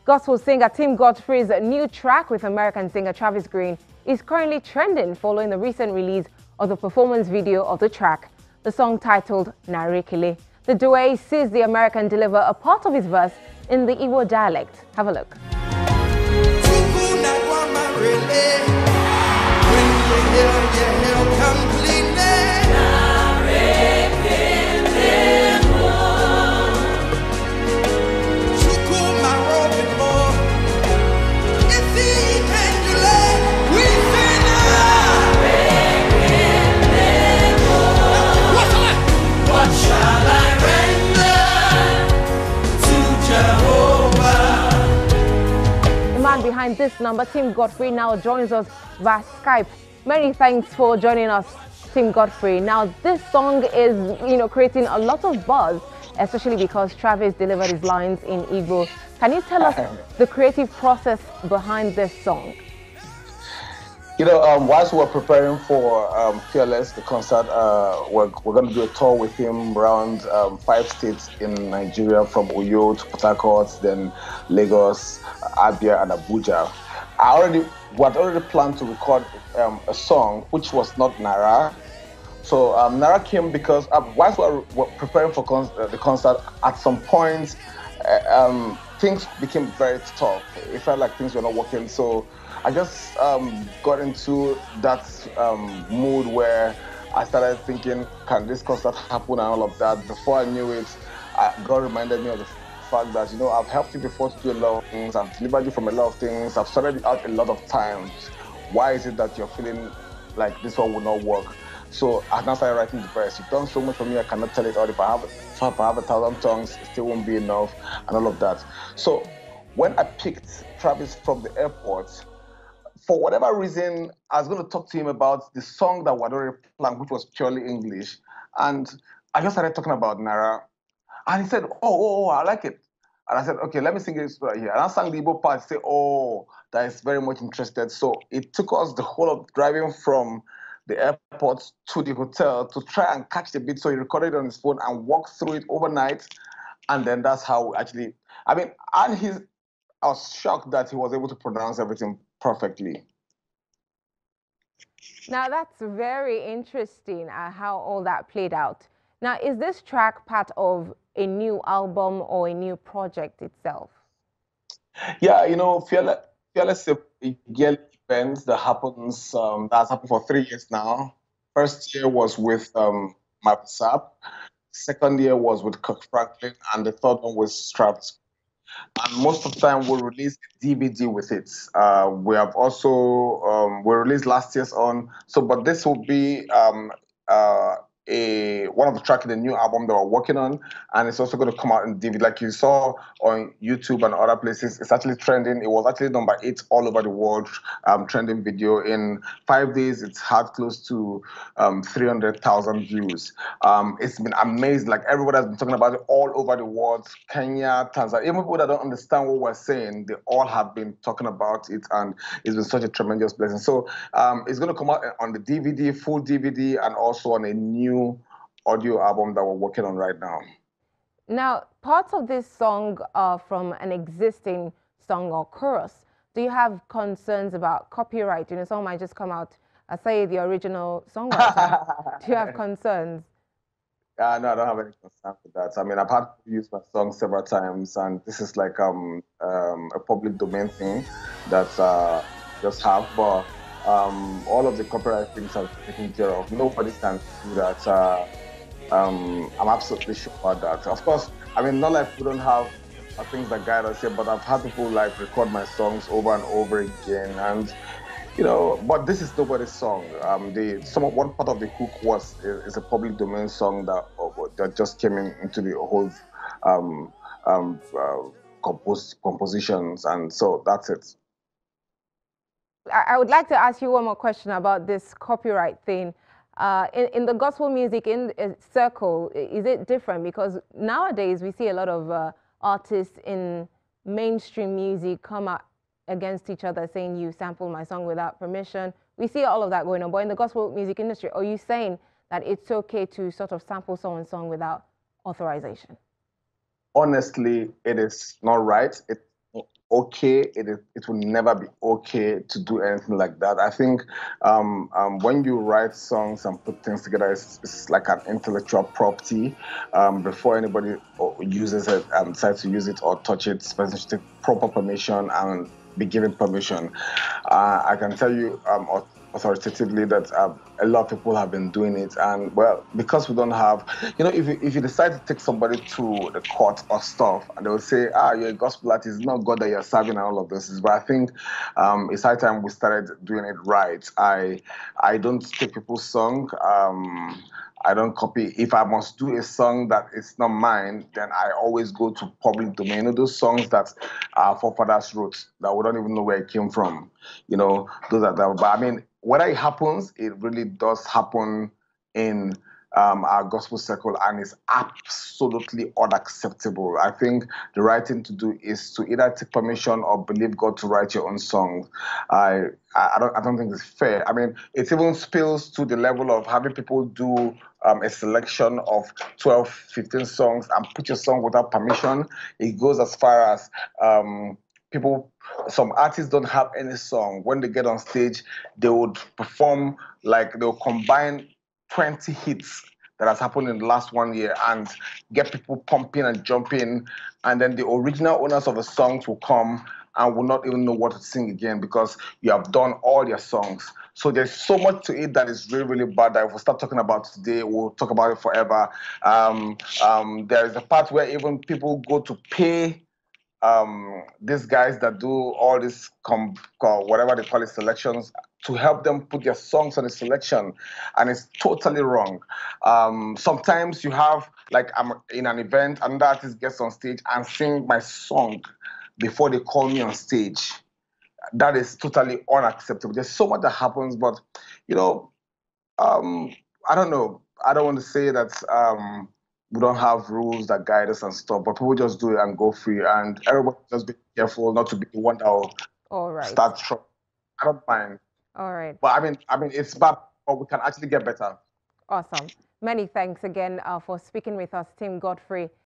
Gospel singer Tim Godfrey's new track with American singer Travis Greene is currently trending following the recent release of the performance video of the track. The song titled Nara. The duo sees the American deliver a part of his verse in the Igbo dialect. Have a look. Behind this number, Tim Godfrey, now joins us via Skype. Many thanks for joining us, Tim Godfrey. Now, this song is, creating a lot of buzz, especially because Travis delivered his lines in Igbo. Can you tell us the creative process behind this song? Whilst we're preparing for Fearless, the concert, we're going to do a tour with him around 5 states in Nigeria, from Oyo to Port Harcourt, then Lagos, Abia, and Abuja. We had already planned to record a song which was not Nara. So Nara came because whilst we were preparing for the concert, at some point things became very tough. It felt like things were not working. So I just got into that mood where I started thinking, can this concert happen and all of that. Before I knew it, God reminded me of the fact that, I've helped you before to do a lot of things. I've delivered you from a lot of things. I've sorted it out a lot of times. Why is it that you're feeling like this one will not work? So I now started writing the verse. You've done so much for me, I cannot tell it all. If I have 1,000 tongues, it still won't be enough, and all of that. So when I picked Travis from the airport, for whatever reason, I was going to talk to him about the song that we had already planned, which was purely English. And I just started talking about Nara. And he said, oh, I like it. And I said, okay, let me sing it right here. And I sang the Igbo part. He said, oh, that is very much interested. So it took us the whole of driving from the airport to the hotel to try and catch the beat. So he recorded it on his phone and walked through it overnight. And then that's how we actually, I was shocked that he was able to pronounce everything perfectly. Now, that's very interesting how all that played out. Now, is this track part of a new album or a new project itself? Yeah, Fearless is a yearly event that happens, that's happened for 3 years now. First year was with Mapsap. Second year was with Kirk Franklin, and the third one was Travis. And most of the time we'll release a DVD with it. We have also we released last year's on. So, but this will be one of the tracks in the new album that we're working on, and it's also going to come out in DVD. Like you saw on YouTube and other places, it's actually trending. It was actually number 8 all over the world, trending video. In 5 days, it's had close to 300,000 views. It's been amazing. Like, everybody has been talking about it all over the world. Kenya, Tanzania, even people that don't understand what we're saying, they all have been talking about it, and it's been such a tremendous blessing. So it's going to come out on the DVD, full DVD, and also on a new audio album that we're working on right now. Now, parts of this song are from an existing song or chorus. Do you have concerns about copyright? Someone might just come out and say the original songwriter. Do you have concerns? No, I don't have any concern with that. I've had to use my song several times, and this is like a public domain thing that just have, but all of the copyright things are taken care of. Nobody can do that. I'm absolutely sure about that. Of course, not like we don't have things that guide us here, but I've had people like record my songs over and over again, and but this is nobody's song. One part of the hook is a public domain song that just came into the whole compositions, and so that's it. I would like to ask you one more question about this copyright thing. In the gospel music circle, is it different? Because nowadays we see a lot of artists in mainstream music come out against each other saying you sampled my song without permission. We see all of that going on. But in the gospel music industry, are you saying that it's okay to sort of sample someone's song without authorization? Honestly, it is not right. okay. It will never be okay to do anything like that. I think when you write songs and put things together, it's like an intellectual property. Before anybody uses it, decides to use it or touch it, person should take proper permission and be given permission. I can tell you authoritatively that a lot of people have been doing it, and well, because we don't have, if you decide to take somebody to the court or stuff, and they will say, you're a gospel artist, it's not God that you're serving and all of this. But I think it's high time we started doing it right. I don't take people's song. I don't copy. If I must do a song that is not mine, then I always go to public domain. You know, those songs that our forefathers wrote that we don't even know where it came from. Those are the. But I mean, whether it happens, it really does happen in our gospel circle, and it's absolutely unacceptable. I think the right thing to do is to either take permission or believe God to write your own song. I I don't think it's fair. I mean, it even spills to the level of having people do a selection of 12, 15 songs and put your song without permission. It goes as far as people, some artists don't have any song. When they get on stage, they would perform, like they'll combine 20 hits that has happened in the last 1 year and get people pumping and jumping. And then the original owners of the songs will come and will not even know what to sing again because you have done all your songs. So there's so much to it that is really, really bad that if we start talking about today, we'll talk about it forever. There is a part where even people go to pay these guys that do all this whatever they call it selections to help them put their songs on a selection, and it's totally wrong. Sometimes you have, like, I'm in an event, another artist gets on stage and sing my song before they call me on stage. That is totally unacceptable. There's so much that happens, but you know um, I don't know. I don't want to say that we don't have rules that guide us and stuff, but people just do it and go free, and everybody just be careful not to be the one that will All right. start trouble. I don't mind, All right. but I mean, it's bad, but we can actually get better. Awesome. Many thanks again for speaking with us, Tim Godfrey.